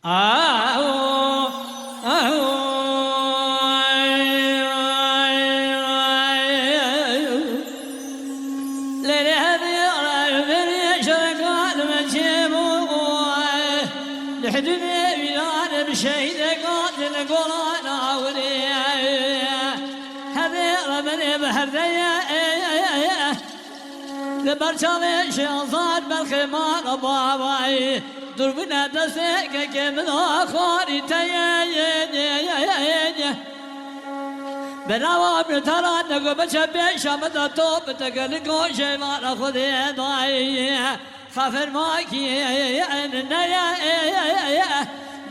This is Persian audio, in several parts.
آه برشاوي شيخان بالخمار باباي دربنا دسك كمن اخاري تيين بناوا بترى نقو بشبي شمد توب تقلقو شي ما ناخذ ضاي خافر ماكي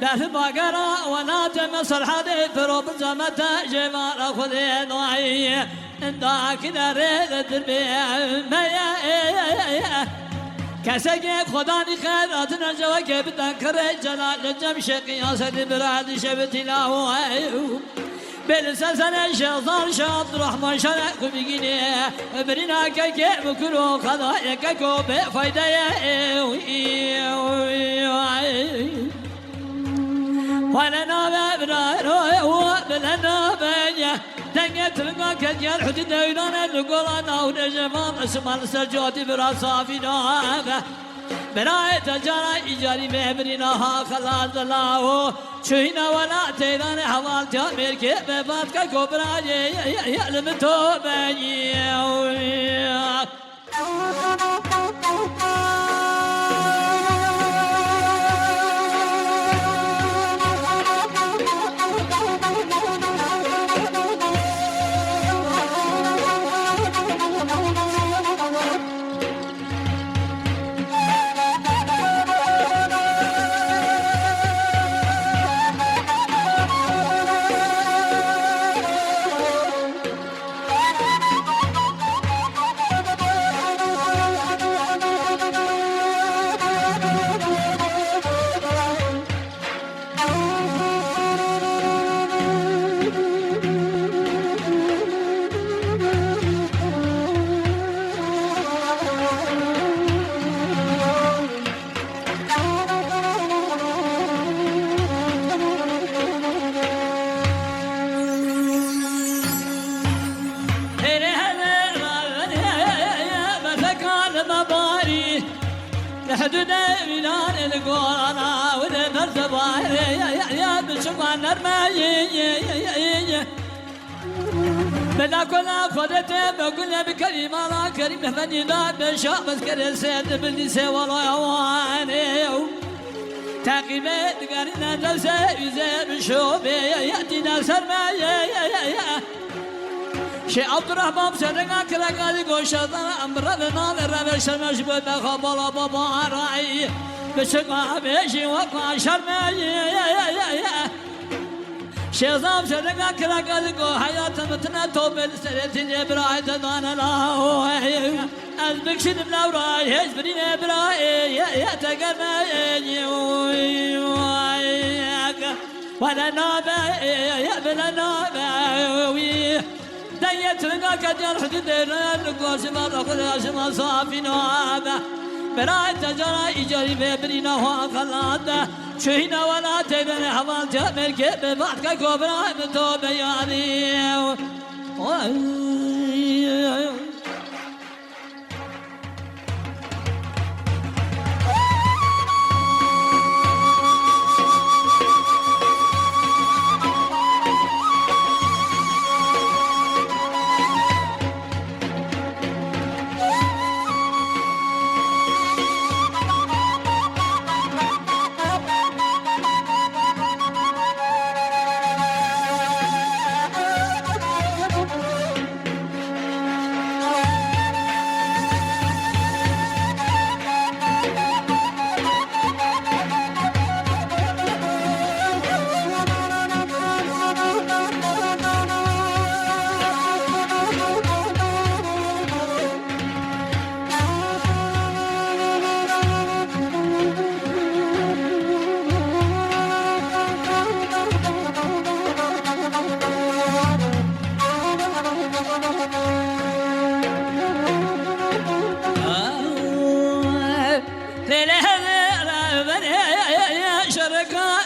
داخل بقرة ونات مصر حدي فروب زمتا شي ما ناخذ ضاي داك نريد تربيه كسك خداني خيراتنا جواك بتنكر جلال الجمشق يا سيدي براد شبتي له بالسلسلة شيطان عبد الرحمن شرق بيجيني برينا كيك بكرو خضايا كيكو بفايدة وانا نابا بلنا بنيا دنيت لنا كجال حدود ديننا القرانا ونجمان اسمال سجوتي براسافي نوابا براية الجارة إيجاري مهبرينها خلاص الله شوينا ولا تيران حوال تامير كي بفاتك كبرى يعلم توباني حدود بلاد القرانا والمرتبة يا بشقى نرمي بلا كنا خدته بقولنا بكلمة لا كريم فني لا بشاب كل سيد بالنساء ولا يواني تعقيبات قرنا تلسى يزيد شوبي يأتينا سرما شيء عبد الرحمن سرنا كلا قال قوشنا أمرنا لنا شرنا شبنا خبلا بابا راي بشقى بيشي وقع شرنا شيخ سرنا كلا قال قو حياة متنا توبل سرتني براي تدانا لا البكشن بلا راي هجبرين براي يا تقمي ولا نابا يا بلا نابا ديت لنا كجر حدودنا القوس ما رخص ما صافي نوابا براي تجرى إيجاري ببرينا وخلاده شهينا ولا تبني حوال تأمر كيف بعدك كبرى بتوب ياري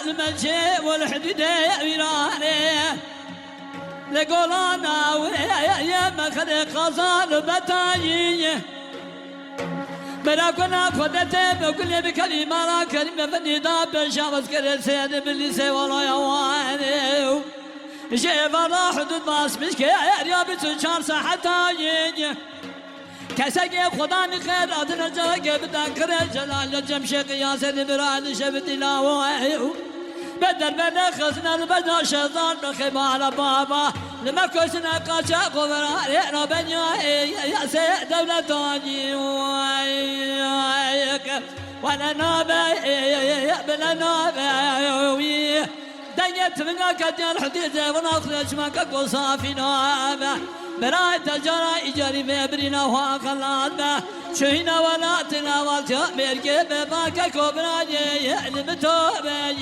المجيء والحدود ويراني لقولانا ويا مخلق غزال بتايي براكنا خدته بكل بكلمة را كلمة فنيدا بشامس كل سيد باللسي ولا يواني شيء فلا حدود باس مش كير بتشار صحتايي كساقي خدا خير أدنى جاقي بتنكر جلال جمشق يا سيد براد شبت لاوي بدل من خزنا البدر شيطان بخمار بابا لما كسنا قاچا قبرا ربنا يا سيد دولتاني وانا نابي بلا نابي دنيت منك كدير حديث وناخذ شمك قصافي نابي براي تجارة إجاري ببرنا وخلاتنا شهينا ولا تناولت مركب باك كبرى يعلم توبي